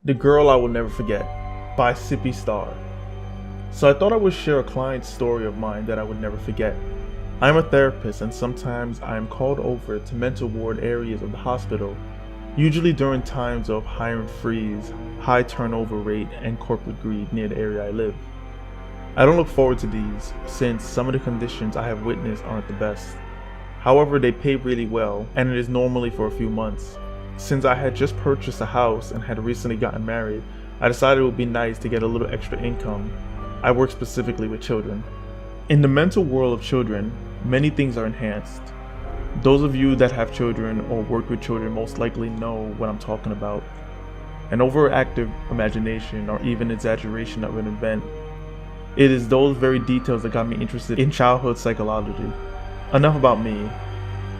The Girl I Will Never Forget by Sippistar. So I thought I would share a client story of mine that I would never forget. I am a therapist and sometimes I am called over to mental ward areas of the hospital, usually during times of hiring freeze, high turnover rate, and corporate greed near the area I live. I don't look forward to these since some of the conditions I have witnessed aren't the best. However, they pay really well and it is normally for a few months. Since I had just purchased a house and had recently gotten married, I decided it would be nice to get a little extra income. I work specifically with children. In the mental world of children, many things are enhanced. Those of you that have children or work with children most likely know what I'm talking about. An overactive imagination or even exaggeration of an event. It is those very details that got me interested in childhood psychology. Enough about me.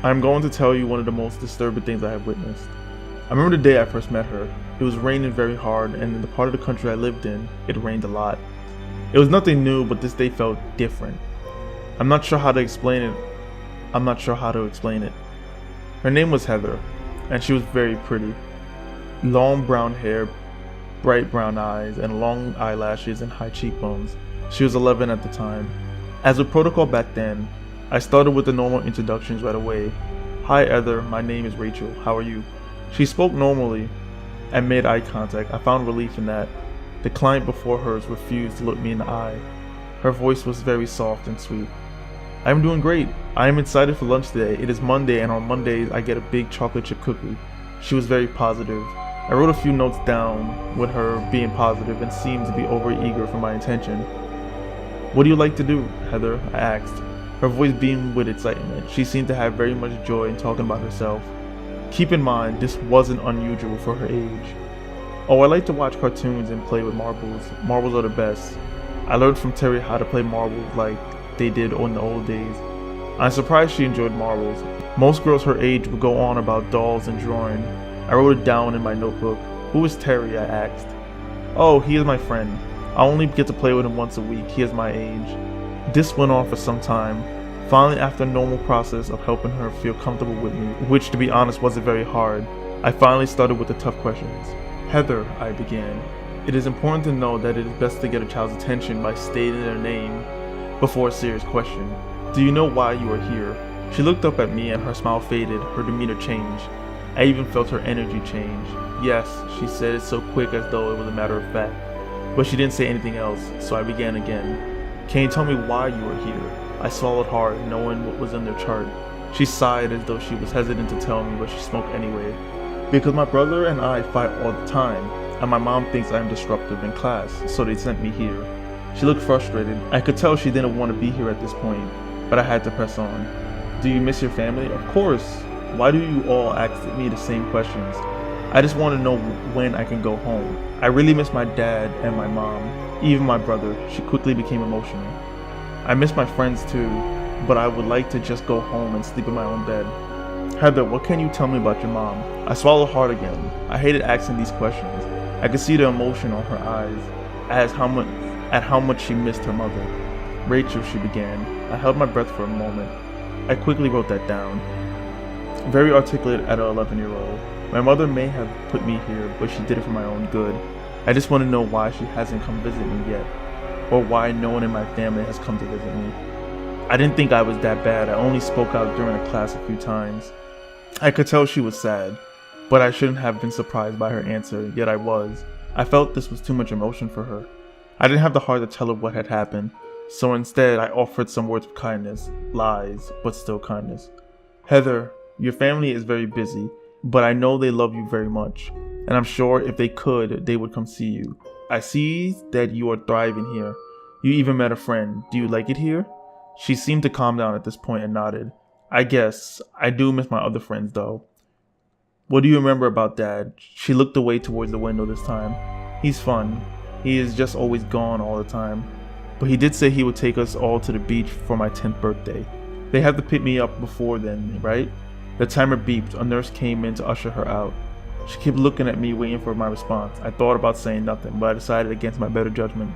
I'm going to tell you one of the most disturbing things I have witnessed. I remember the day I first met her. It was raining very hard, and in the part of the country I lived in, it rained a lot. It was nothing new, but this day felt different. I'm not sure how to explain it. Her name was Heather, and she was very pretty. Long brown hair, bright brown eyes, and long eyelashes and high cheekbones. She was 11 at the time. As with protocol back then, I started with the normal introductions right away. Hi Heather, my name is Rachel, how are you? She spoke normally and made eye contact. I found relief in that. The client before hers refused to look me in the eye. Her voice was very soft and sweet. I am doing great. I am excited for lunch today. It is Monday and on Mondays I get a big chocolate chip cookie. She was very positive. I wrote a few notes down with her being positive and seemed to be over eager for my attention. What do you like to do, Heather? I asked. Her voice beamed with excitement. She seemed to have very much joy in talking about herself. Keep in mind, this wasn't unusual for her age. Oh, I like to watch cartoons and play with marbles. Marbles are the best. I learned from Terry how to play marbles like they did in the old days. I'm surprised she enjoyed marbles. Most girls her age would go on about dolls and drawing. I wrote it down in my notebook. Who is Terry? I asked. Oh, he is my friend. I only get to play with him once a week. He is my age. This went on for some time. Finally, after a normal process of helping her feel comfortable with me, which to be honest wasn't very hard, I finally started with the tough questions. Heather, I began, it is important to know that it is best to get a child's attention by stating their name before a serious question. Do you know why you are here? She looked up at me and her smile faded, her demeanor changed. I even felt her energy change. Yes, she said it so quick as though it was a matter of fact. But she didn't say anything else, so I began again. Can you tell me why you are here? I swallowed hard, knowing what was in their chart. She sighed as though she was hesitant to tell me, but she spoke anyway. Because my brother and I fight all the time, and my mom thinks I am disruptive in class, so they sent me here. She looked frustrated. I could tell she didn't want to be here at this point, but I had to press on. Do you miss your family? Of course. Why do you all ask me the same questions? I just want to know when I can go home. I really miss my dad and my mom, even my brother. She quickly became emotional. I miss my friends too, but I would like to just go home and sleep in my own bed. Heather, what can you tell me about your mom? I swallowed hard again. I hated asking these questions. I could see the emotion on her eyes at how much she missed her mother. Rachel, she began. I held my breath for a moment. I quickly wrote that down. Very articulate at an 11-year-old. My mother may have put me here, but she did it for my own good. I just want to know why she hasn't come visit me yet, or why no one in my family has come to visit me. I didn't think I was that bad. I only spoke out during a class a few times. I could tell she was sad, but I shouldn't have been surprised by her answer, yet I was. I felt this was too much emotion for her. I didn't have the heart to tell her what had happened, so instead I offered some words of kindness, lies, but still kindness. Heather, your family is very busy, but I know they love you very much, and I'm sure if they could, they would come see you. I see that you are thriving here. You even met a friend. Do you like it here? She seemed to calm down at this point and nodded. I guess. I do miss my other friends though. What do you remember about Dad? She looked away towards the window this time. He's fun. He is just always gone all the time. But he did say he would take us all to the beach for my 10th birthday. They have to pick me up before then, right? The timer beeped. A nurse came in to usher her out. She kept looking at me, waiting for my response. I thought about saying nothing, but I decided against my better judgment.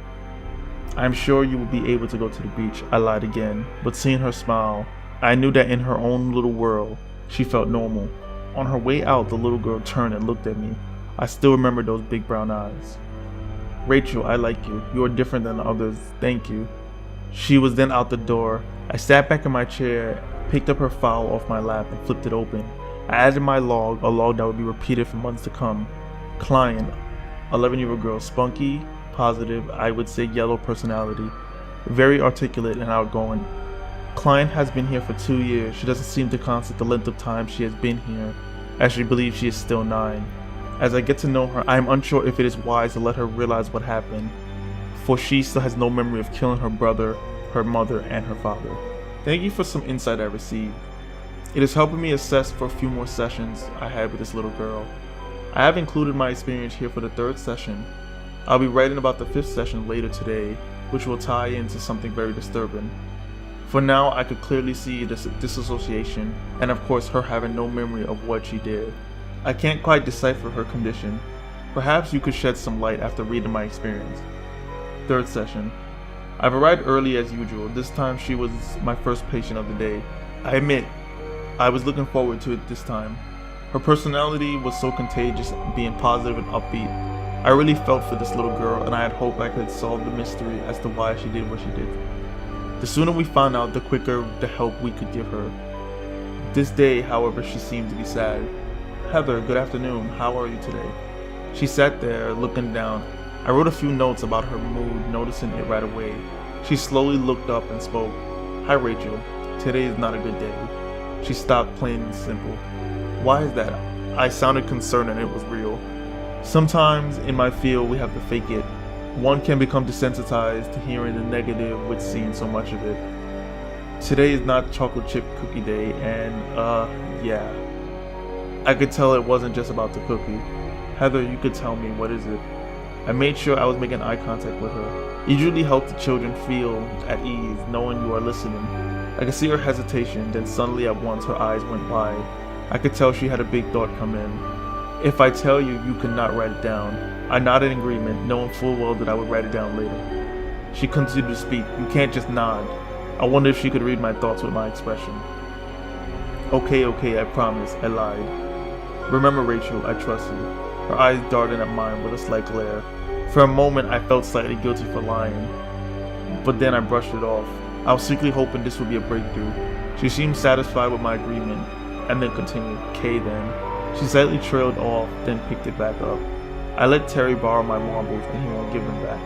I'm sure you will be able to go to the beach. I lied again, but seeing her smile, I knew that in her own little world, she felt normal. On her way out, the little girl turned and looked at me. I still remember those big brown eyes. Rachel, I like you. You are different than the others. Thank you. She was then out the door. I sat back in my chair, picked up her file off my lap, and flipped it open. I added my log, a log that would be repeated for months to come. Client, 11-year-old girl, spunky, positive, I would say yellow personality, very articulate and outgoing. Client has been here for 2 years. She doesn't seem to constant the length of time she has been here, as she believes she is still 9. As I get to know her, I am unsure if it is wise to let her realize what happened, for she still has no memory of killing her brother, her mother, and her father. Thank you for some insight I received. It is helping me assess for a few more sessions I had with this little girl. I have included my experience here for the 3rd session. I'll be writing about the 5th session later today, which will tie into something very disturbing. For now, I could clearly see this disassociation, and of course her having no memory of what she did. I can't quite decipher her condition. Perhaps you could shed some light after reading my experience. 3rd session. I've arrived early as usual. This time she was my first patient of the day. I admit, I was looking forward to it this time. Her personality was so contagious, being positive and upbeat. I really felt for this little girl, and I had hoped I could solve the mystery as to why she did what she did. The sooner we found out, the quicker the help we could give her. This day, however, she seemed to be sad. Heather, good afternoon. How are you today? She sat there, looking down. I wrote a few notes about her mood, noticing it right away. She slowly looked up and spoke. Hi, Rachel. Today is not a good day. She stopped, plain and simple. Why is that? I sounded concerned, and it was real. Sometimes in my field we have to fake it. One can become desensitized to hearing the negative with seeing so much of it. Today is not chocolate chip cookie day, and yeah. I could tell it wasn't just about the cookie. Heather, you could tell me, what is it? I made sure I was making eye contact with her. It usually helps the children feel at ease, knowing you are listening. I could see her hesitation, then suddenly at once her eyes went wide. I could tell she had a big thought come in. If I tell you, you could not write it down. I nodded in agreement, knowing full well that I would write it down later. She continued to speak. You can't just nod. I wonder if she could read my thoughts with my expression. Okay, I promise, I lied. Remember, Rachel, I trust you. Her eyes darted at mine with a slight glare. For a moment, I felt slightly guilty for lying, but then I brushed it off. I was secretly hoping this would be a breakthrough. She seemed satisfied with my agreement, and then continued, "Okay then." She slightly trailed off, then picked it back up. I let Terry borrow my marbles, and he won't give them back.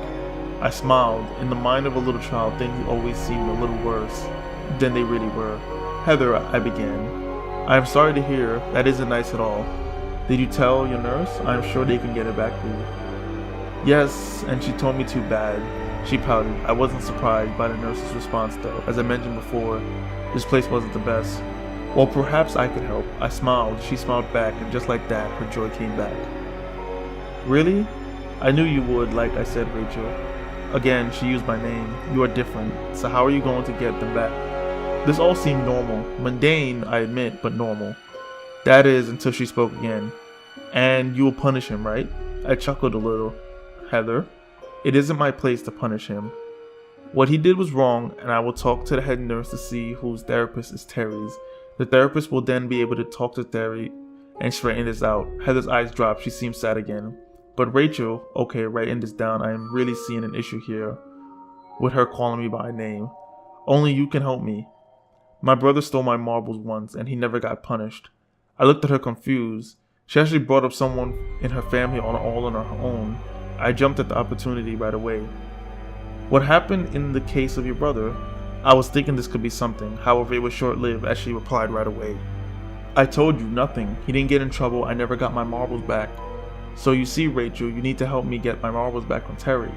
I smiled. In the mind of a little child, things always seemed a little worse than they really were. Heather, I began. I am sorry to hear. That isn't nice at all. Did you tell your nurse? I am sure they can get it back for you. Yes, and she told me too bad. She pouted. I wasn't surprised by the nurse's response though. As I mentioned before, this place wasn't the best. Well, perhaps I could help. I smiled. She smiled back, and just like that, her joy came back. Really? I knew you would, like I said, Rachel. Again, she used my name. You are different. So how are you going to get them back? This all seemed normal. Mundane, I admit, but normal. That is, until she spoke again. And you will punish him, right? I chuckled a little. Heather, it isn't my place to punish him. What he did was wrong, and I will talk to the head nurse to see whose therapist is Terry's. The therapist will then be able to talk to Terry and straighten this out. Heather's eyes dropped. She seemed sad again. But Rachel, okay, writing this down, I am really seeing an issue here with her calling me by name. Only you can help me. My brother stole my marbles once, and he never got punished. I looked at her confused. She actually brought up someone in her family all on her own. I jumped at the opportunity right away. What happened in the case of your brother? I was thinking this could be something. However, it was short-lived, as she replied right away. I told you, nothing. He didn't get in trouble. I never got my marbles back. So you see, Rachel, you need to help me get my marbles back from Terry.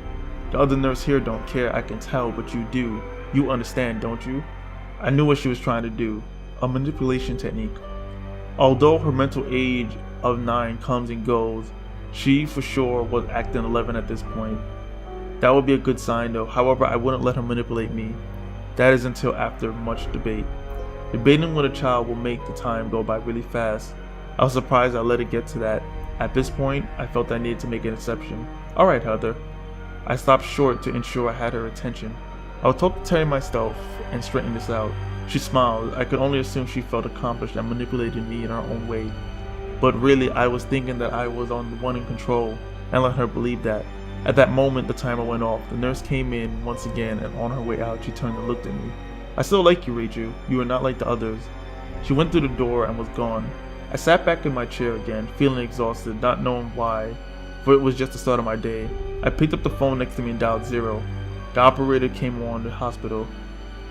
The other nurse here don't care, I can tell, but you do. You understand, don't you? I knew what she was trying to do. A manipulation technique. Although her mental age of 9 comes and goes, she for sure was acting 11 at this point. That would be a good sign though. However, I wouldn't let her manipulate me. That is until after much debate. Debating with a child will make the time go by really fast. I was surprised I let it get to that. At this point, I felt I needed to make an exception. Alright, Heather. I stopped short to ensure I had her attention. I would talk to Terry myself and straighten this out. She smiled. I could only assume she felt accomplished and manipulated me in her own way. but really I was thinking that I was on the one in control and let her believe that. At that moment, the timer went off. The nurse came in once again, and on her way out, she turned and looked at me. I still like you, Rachel. You are not like the others. She went through the door and was gone. I sat back in my chair again, feeling exhausted, not knowing why, for it was just the start of my day. I picked up the phone next to me and dialed 0. The operator came on the hospital.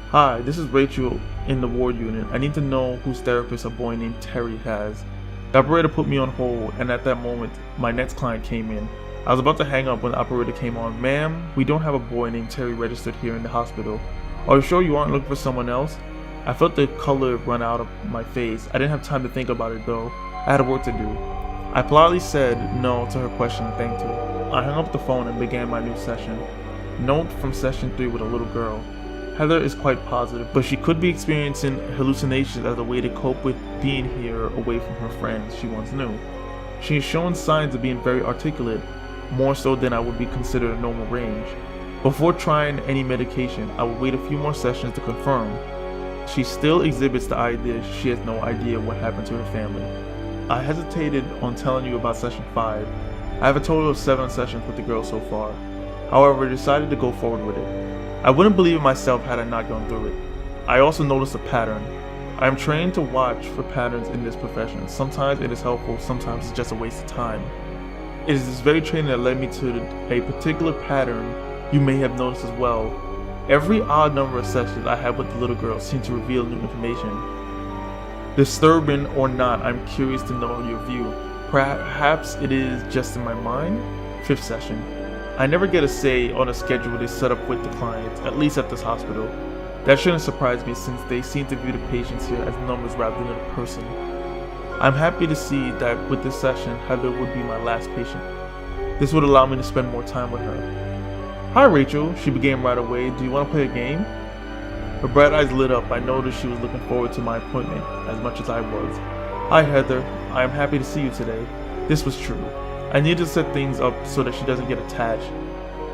Hi, this is Rachel in the ward unit. I need to know whose therapist a boy named Terry has. The operator put me on hold, and at that moment, my next client came in. I was about to hang up when the operator came on. Ma'am, we don't have a boy named Terry registered here in the hospital. Are you sure you aren't looking for someone else? I felt the color run out of my face. I didn't have time to think about it though. I had work to do. I politely said no to her question and thanked her. I hung up the phone and began my new session. Note from session 3 with a little girl. Heather is quite positive, but she could be experiencing hallucinations as a way to cope with being here away from her friends she once knew. She is showing signs of being very articulate, more so than I would be considered a normal range. Before trying any medication, I would wait a few more sessions to confirm. She still exhibits the idea she has no idea what happened to her family. I hesitated on telling you about session 5. I have a total of 7 sessions with the girl so far. However, I decided to go forward with it. I wouldn't believe it myself had I not gone through it. I also noticed a pattern. I am trained to watch for patterns in this profession. Sometimes it is helpful, sometimes it's just a waste of time. It is this very training that led me to a particular pattern you may have noticed as well. Every odd number of sessions I had with the little girl seemed to reveal new information. Disturbing or not, I'm curious to know your view. Perhaps it is just in my mind? 5th session. I never get a say on a schedule they set up with the clients, at least at this hospital. That shouldn't surprise me since they seem to view the patients here as numbers rather than a person. I'm happy to see that with this session, Heather would be my last patient. This would allow me to spend more time with her. Hi Rachel, she began right away. Do you want to play a game? Her bright eyes lit up. I noticed she was looking forward to my appointment as much as I was. Hi Heather, I am happy to see you today. This was true. I needed to set things up so that she doesn't get attached.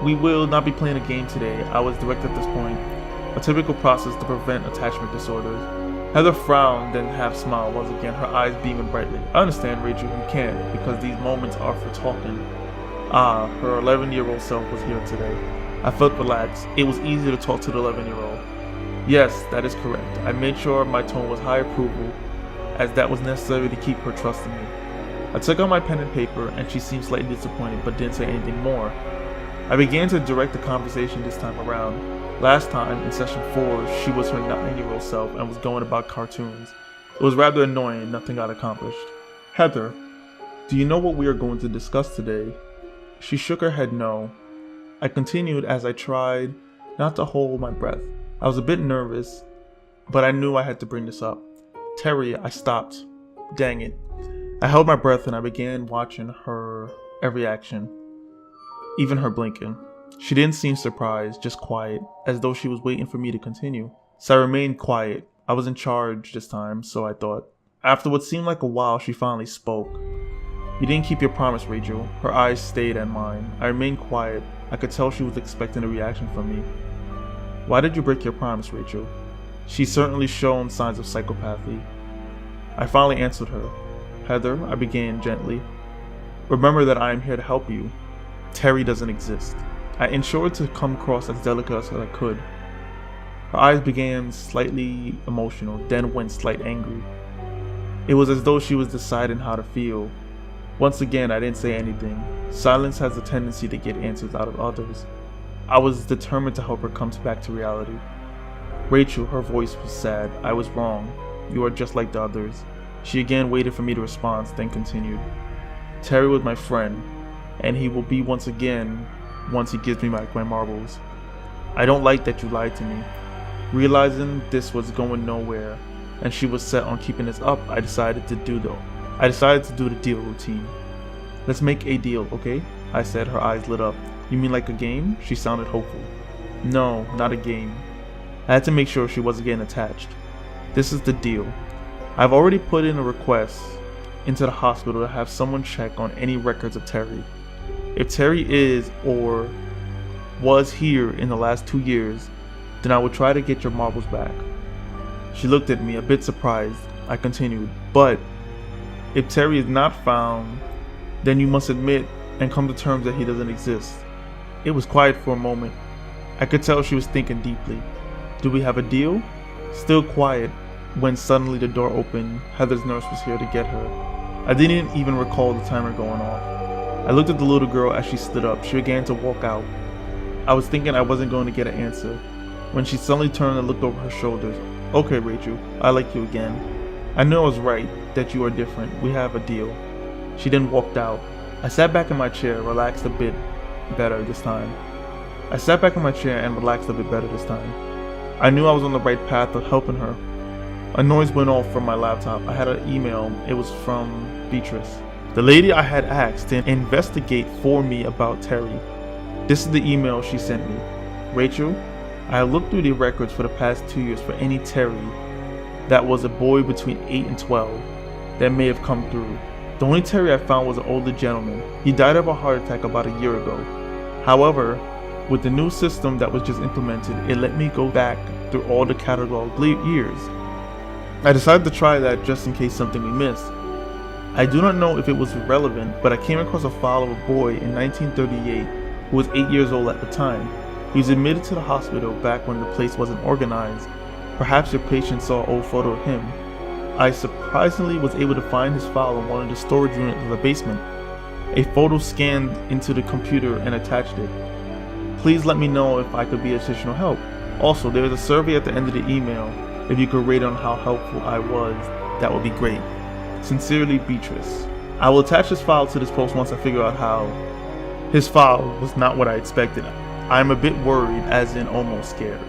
We will not be playing a game today. I was direct at this point. A typical process to prevent attachment disorders. Heather frowned, then half smiled, once again her eyes beaming brightly. I understand, Rachel, you can't, because these moments are for talking. Ah, her 11-year-old self was here today. I felt relaxed. It was easy to talk to the 11-year-old. Yes, that is correct. I made sure my tone was high approval, as that was necessary to keep her trusting me. I took out my pen and paper, and she seemed slightly disappointed, but didn't say anything more. I began to direct the conversation this time around. Last time, in session 4, she was her 9-year-old self and was going about cartoons. It was rather annoying, nothing got accomplished. Heather, do you know what we are going to discuss today? She shook her head no. I continued as I tried not to hold my breath. I was a bit nervous, but I knew I had to bring this up. Terry, I stopped. Dang it. I held my breath and I began watching her every action, even her blinking. She didn't seem surprised, just quiet, as though she was waiting for me to continue. So I remained quiet. I was in charge this time, so I thought. After what seemed like a while, she finally spoke. You didn't keep your promise, Rachel. Her eyes stayed at mine. I remained quiet. I could tell she was expecting a reaction from me. Why did you break your promise, Rachel? She's certainly shown signs of psychopathy. I finally answered her. Heather, I began gently. Remember that I am here to help you. Terry doesn't exist. I ensured to come across as delicate as I could. Her eyes began slightly emotional, then went slightly angry. It was as though she was deciding how to feel. Once again, I didn't say anything. Silence has a tendency to get answers out of others. I was determined to help her come back to reality. Rachel, her voice was sad. I was wrong. You are just like the others. She again waited for me to respond, then continued. Terry was my friend, and he will be once again once he gives me back my marbles. I don't like that you lied to me. Realizing this was going nowhere, and she was set on keeping this up, I decided to do the deal routine. Let's make a deal, okay? I said, her eyes lit up. You mean like a game? She sounded hopeful. No, not a game. I had to make sure she wasn't getting attached. This is the deal. I've already put in a request into the hospital to have someone check on any records of Terry. If Terry is or was here in the last 2 years, then I will try to get your marbles back. She looked at me, a bit surprised. I continued, but If Terry is not found, then you must admit and come to terms that he doesn't exist. It was quiet for a moment. I could tell she was thinking deeply. Do we have a deal? Still quiet when suddenly the door opened. Heather's nurse was here to get her. I didn't even recall the timer going off. I looked at the little girl as she stood up. She began to walk out. I was thinking I wasn't going to get an answer when she suddenly turned and looked over her shoulders. Okay, Rachel, I like you again. I knew I was right, that you are different. We have a deal. She then walked out. I sat back in my chair, relaxed a bit better this time. I knew I was on the right path of helping her. A noise went off from my laptop. I had an email. It was from Beatrice, the lady I had asked to investigate for me about Terry. This is the email she sent me. Rachel, I have looked through the records for the past 2 years for any Terry that was a boy between 8 and 12 that may have come through. The only Terry I found was an older gentleman. He died of a heart attack about a year ago. However, with the new system that was just implemented, it let me go back through all the cataloged years. I decided to try that just in case something we missed. I do not know if it was relevant, but I came across a file of a boy in 1938 who was 8 years old at the time. He was admitted to the hospital back when the place wasn't organized. Perhaps your patient saw an old photo of him. I surprisingly was able to find his file in one of the storage units of the basement. A photo scanned into the computer and attached it. Please let me know if I could be additional help. Also, there is a survey at the end of the email. If you could rate on how helpful I was, that would be great. Sincerely, Beatrice. I will attach this file to this post once I figure out how. His file was not what I expected. I am a bit worried, as in almost scared.